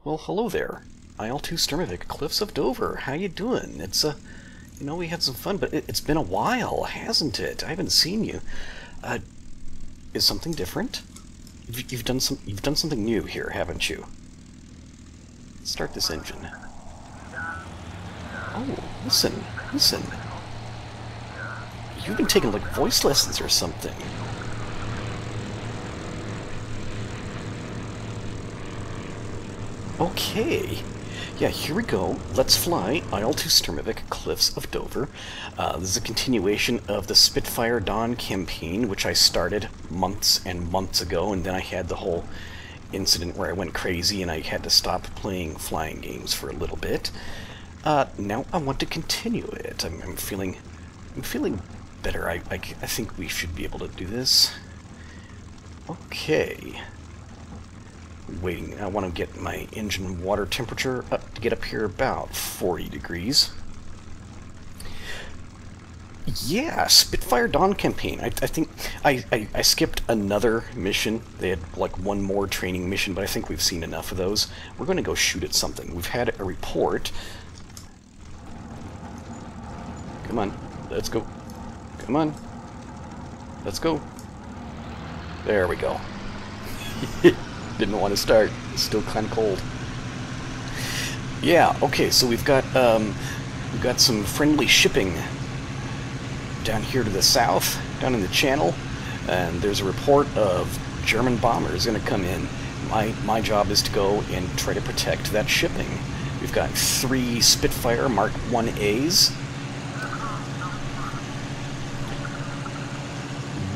Well, hello there. IL-2 Sturmovik, Cliffs of Dover. How you doing? It's, you know, we had some fun, but it's been a while, hasn't it? I haven't seen you. Is something different? You've done something new here, haven't you? Let's start this engine. Oh, listen. You've been taking, like, voice lessons or something. Okay. Yeah, here we go. Let's fly IL-2 Sturmovik, Cliffs of Dover. This is a continuation of the Spitfire Dawn campaign, which I started months and months ago, and then I had the whole incident where I went crazy and I had to stop playing flying games for a little bit. Now I want to continue it. I'm feeling better. I think we should be able to do this. Okay. Waiting. I want to get my engine water temperature up to get up here about 40 degrees. Yeah, Spitfire Dawn campaign. I think I skipped another mission. They had like one more training mission, but I think we've seen enough of those. We're going to go shoot at something. We've had a report. Come on, let's go. Come on, let's go. There we go. Didn't want to start. It's still kind of cold. Yeah. Okay. So we've got some friendly shipping down here to the south, down in the channel, and there's a report of German bombers going to come in. My job is to go and try to protect that shipping. We've got 3 Spitfire Mark 1As.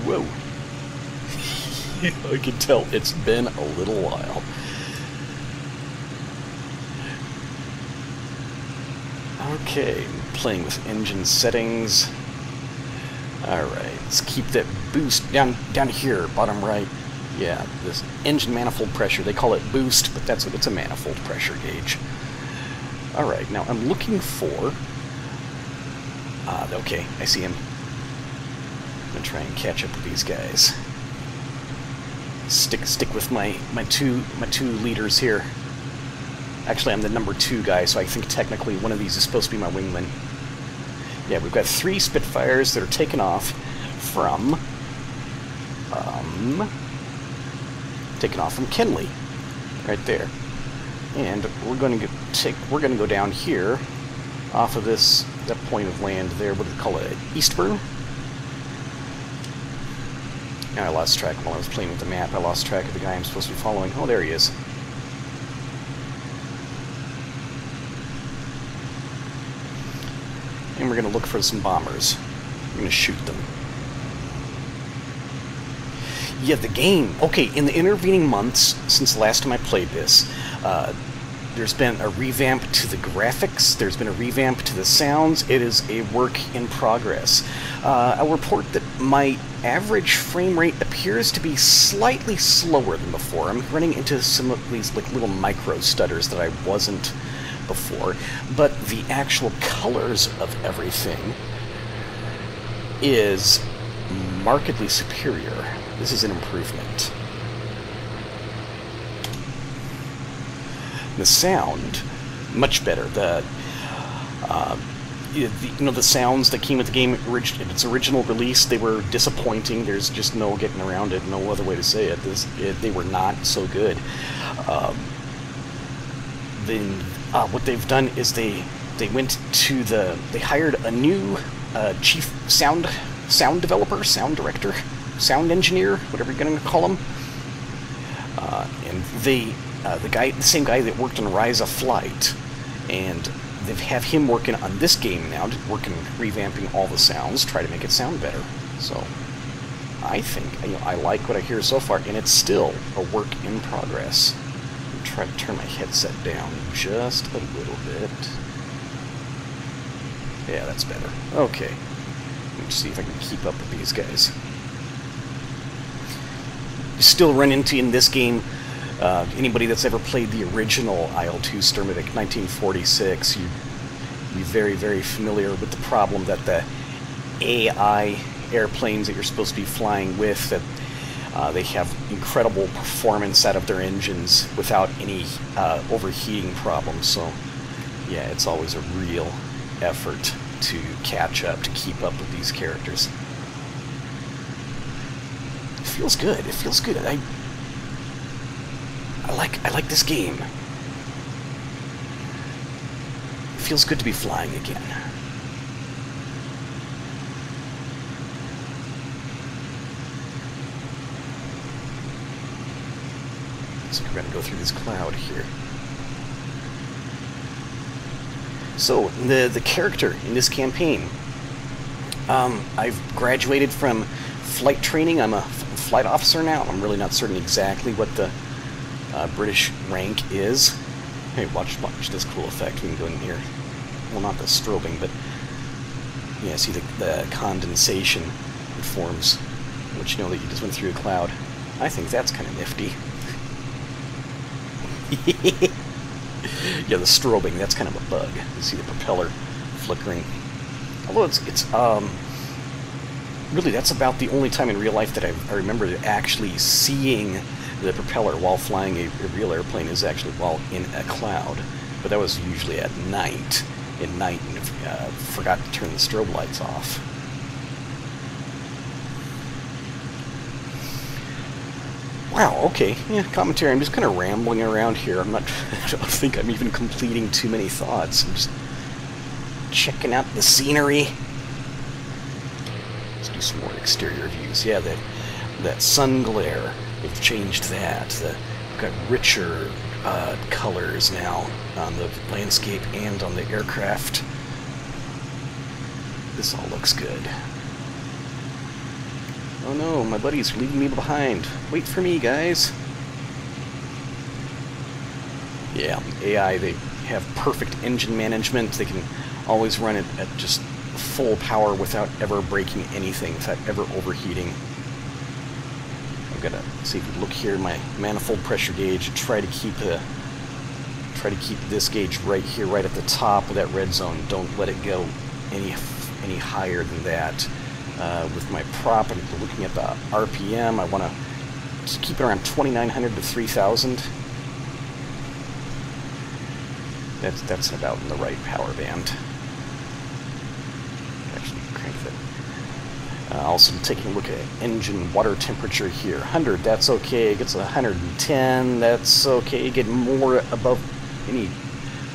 Whoa. I can tell it's been a little while. Okay, playing with engine settings. Alright, let's keep that boost down here, bottom right. Yeah, this engine manifold pressure, they call it boost, but that's it's a manifold pressure gauge. Alright, now I'm looking for... okay, I see him. I'm gonna try and catch up with these guys. Stick with my two leaders here. Actually, I'm the number 2 guy, so I think technically one of these is supposed to be my wingman. Yeah, we've got 3 Spitfires that are taken off from Kenley, right there, and we're going to go down here off of that point of land there. What do they call it? Eastburn. Now I lost track while I was playing with the map. I lost track of the guy I'm supposed to be following. Oh, there he is. And we're going to look for some bombers. We're going to shoot them. Yeah, the game. Okay, in the intervening months since the last time I played this, there's been a revamp to the graphics, there's been a revamp to the sounds. It is a work in progress. I'll report that my average frame rate appears to be slightly slower than before. I'm running into some of these like little micro stutters that I wasn't before, but the actual colors of everything is markedly superior. This is an improvement. The sound, much better. The sounds that came with the game in its original release, they were disappointing. There's just no getting around it, no other way to say it. They were not so good. Then what they've done is they hired a new chief sound developer, sound director, sound engineer, whatever you're going to call him, and the same guy that worked on Rise of Flight, and they have him working on this game now, revamping all the sounds, try to make it sound better. So I think I like what I hear so far, and it's still a work in progress. I'll try to turn my headset down just a little bit. Yeah, that's better. Okay, let me see if I can keep up with these guys. You still run into in this game. Anybody that's ever played the original IL-2 Sturmovik 1946, you'd be very, very familiar with the problem that the AI airplanes that you're supposed to be flying with, that They have incredible performance out of their engines without any overheating problems. So, yeah, it's always a real effort to catch up, to keep up with these characters. It feels good. It feels good. I like this game. It feels good to be flying again. So we're going to go through this cloud here. So, the character in this campaign, I've graduated from flight training. I'm a flight officer now. I'm really not certain exactly what the British rank is. Hey, watch this cool effect. We can go in here. Well, not the strobing, but yeah, see the condensation it forms, which you know that you just went through a cloud. I think that's kind of nifty. Yeah, the strobing, that's kind of a bug. You see the propeller flickering. Although it's really, that's about the only time in real life that I remember actually seeing the propeller while flying a real airplane is actually while in a cloud. But that was usually at night. And forgot to turn the strobe lights off. Wow, okay. Yeah, commentary. I'm just kind of rambling around here. I don't think I'm even completing too many thoughts. I'm just checking out the scenery. Let's do some more exterior views. Yeah, that sun glare. They've changed that. We've got richer colors now on the landscape and on the aircraft. This all looks good. Oh no, my buddies are leaving me behind. Wait for me, guys. Yeah, AI, they have perfect engine management. They can always run it at just full power without ever breaking anything, without ever overheating. I've got to see if you look here, my manifold pressure gauge. Try to keep this gauge right here, right at the top of that red zone. Don't let it go any higher than that. With my prop, I'm looking at the RPM. I want to just keep it around 2,900 to 3,000. That's about in the right power band. Actually, crank that. Also taking a look at engine water temperature here. 100, that's okay. It gets 110, that's okay. You get more above any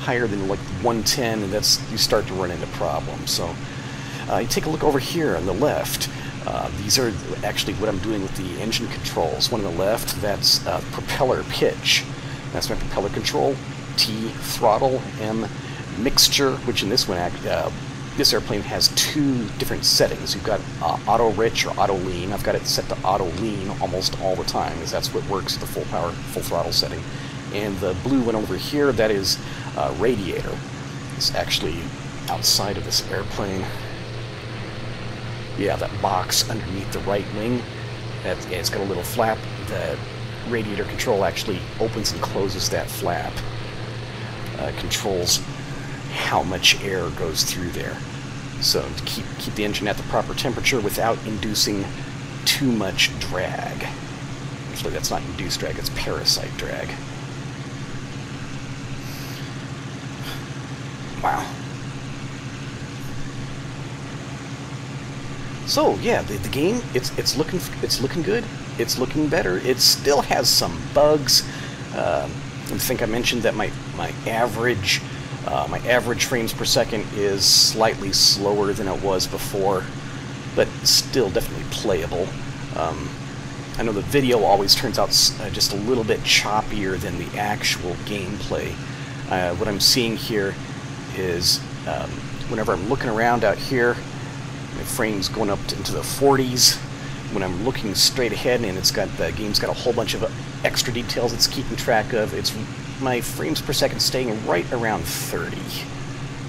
higher than like 110, and you start to run into problems. So. You take a look over here on the left. These are actually what I'm doing with the engine controls. One on the left, that's propeller pitch. That's my propeller control. T, throttle, M, mixture, which in this one, this airplane has two different settings. You've got auto rich or auto lean. I've got it set to auto lean almost all the time, because that's what works at the full power, full throttle setting. And the blue one over here, that is radiator. It's actually outside of this airplane. Yeah, that box underneath the right wing, it's got a little flap. The radiator control actually opens and closes that flap. Controls how much air goes through there. So to keep the engine at the proper temperature without inducing too much drag. Actually, that's not induced drag, it's parasite drag. Wow. So yeah, the game it's looking good. It's looking better. It still has some bugs. I think I mentioned that my average frames per second is slightly slower than it was before, but still definitely playable. I know the video always turns out just a little bit choppier than the actual gameplay. What I'm seeing here is whenever I'm looking around out here, my frame's going up into the 40s. When I'm looking straight ahead and the game's got a whole bunch of extra details it's keeping track of, it's my frames per second staying right around 30.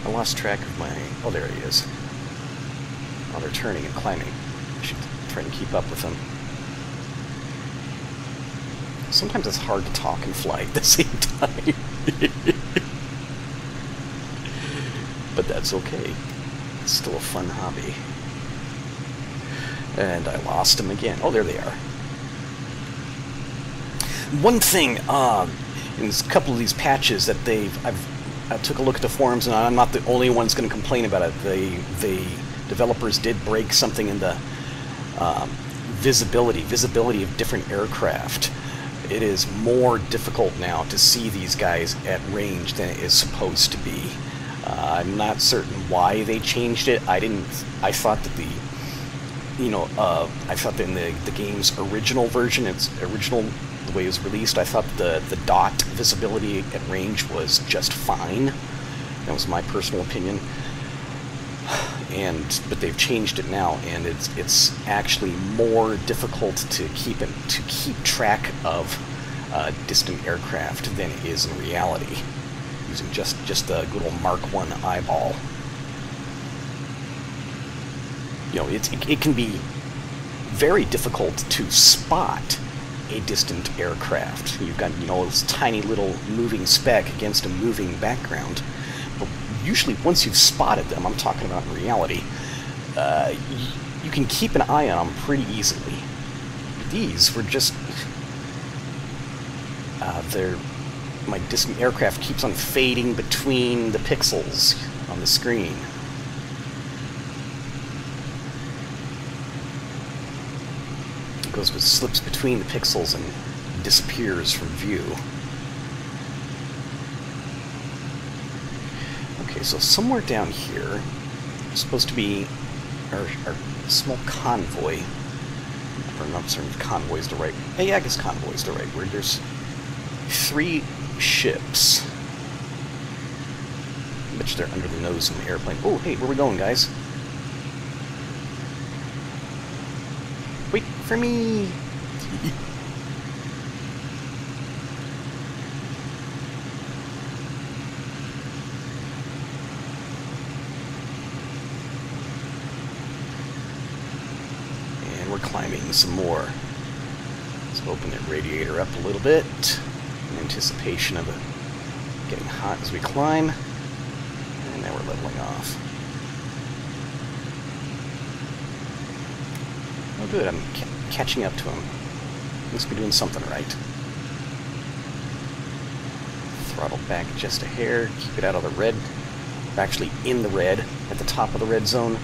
I lost track of my... Oh, there he is. Oh, they're turning and climbing. I should try and keep up with them. Sometimes it's hard to talk and fly at the same time. But that's okay. It's still a fun hobby. And I lost them again. Oh, there they are. One thing, in a couple of these patches that I took a look at the forums, and I'm not the only one that's going to complain about it. The developers did break something in the visibility of different aircraft. It is more difficult now to see these guys at range than it is supposed to be. I'm not certain why they changed it. I thought that I thought that in the game's original version, the way it was released, I thought the dot visibility at range was just fine. That was my personal opinion. But they've changed it now, and it's actually more difficult to keep track of distant aircraft than it is in reality, using just the good old Mark I eyeball. It can be very difficult to spot a distant aircraft. You've got this tiny little moving speck against a moving background. But usually, once you've spotted them, I'm talking about in reality, you can keep an eye on them pretty easily. These were just my distant aircraft keeps on fading between the pixels on the screen. Slips between the pixels and disappears from view. Okay, so somewhere down here is supposed to be our small convoy. I'm not certain if convoy is the right. Yeah, I guess convoy is the right word. There's 3 ships. I bet you they're under the nose of the airplane. Oh, hey, where are we going, guys? Wait for me! And we're climbing some more. Let's open that radiator up a little bit in anticipation of it getting hot as we climb. And now we're leveling off. Oh good, I'm catching up to him. Must be doing something right. Throttle back just a hair, keep it out of the red. We're actually in the red, at the top of the red zone.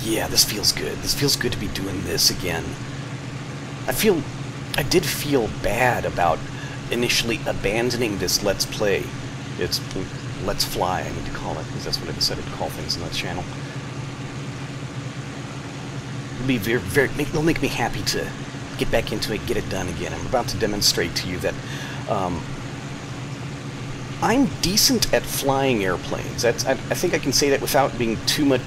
Yeah, this feels good. This feels good to be doing this again. I did feel bad about initially abandoning this Let's Play. It's Let's Fly, I need to call it, because that's what I decided to call things in that channel. It'll make me happy to get back into it, get it done again. I'm about to demonstrate to you that I'm decent at flying airplanes. I think I can say that without being too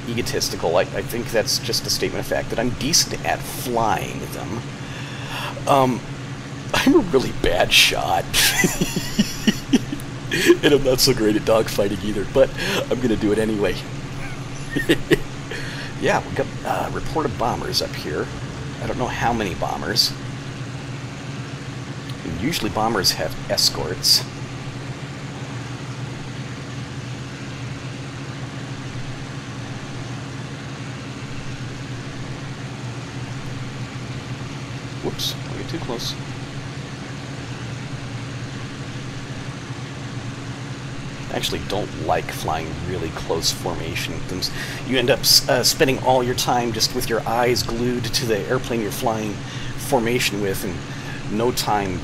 egotistical. I think that's just a statement of fact that I'm decent at flying them. I'm a really bad shot. And I'm not so great at dogfighting either, but I'm gonna do it anyway. Yeah, we've got reported bombers up here. I don't know how many bombers. And usually bombers have escorts. Whoops, don't get too close. I actually don't like flying really close formation. You end up spending all your time just with your eyes glued to the airplane you're flying formation with, and no time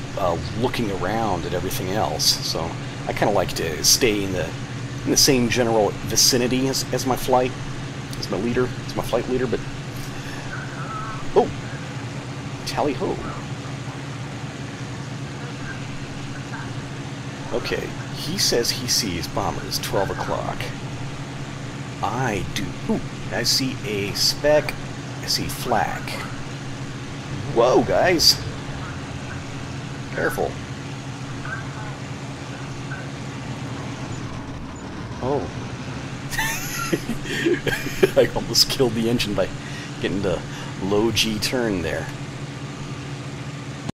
looking around at everything else. So I kind of like to stay in the same general vicinity as my flight, as my flight leader. But oh. Tally-ho. Okay, he says he sees bombers 12 o'clock. I do. Ooh, I see a speck. I see flak. Whoa, guys. Careful. Oh. I almost killed the engine by getting the low G turn there.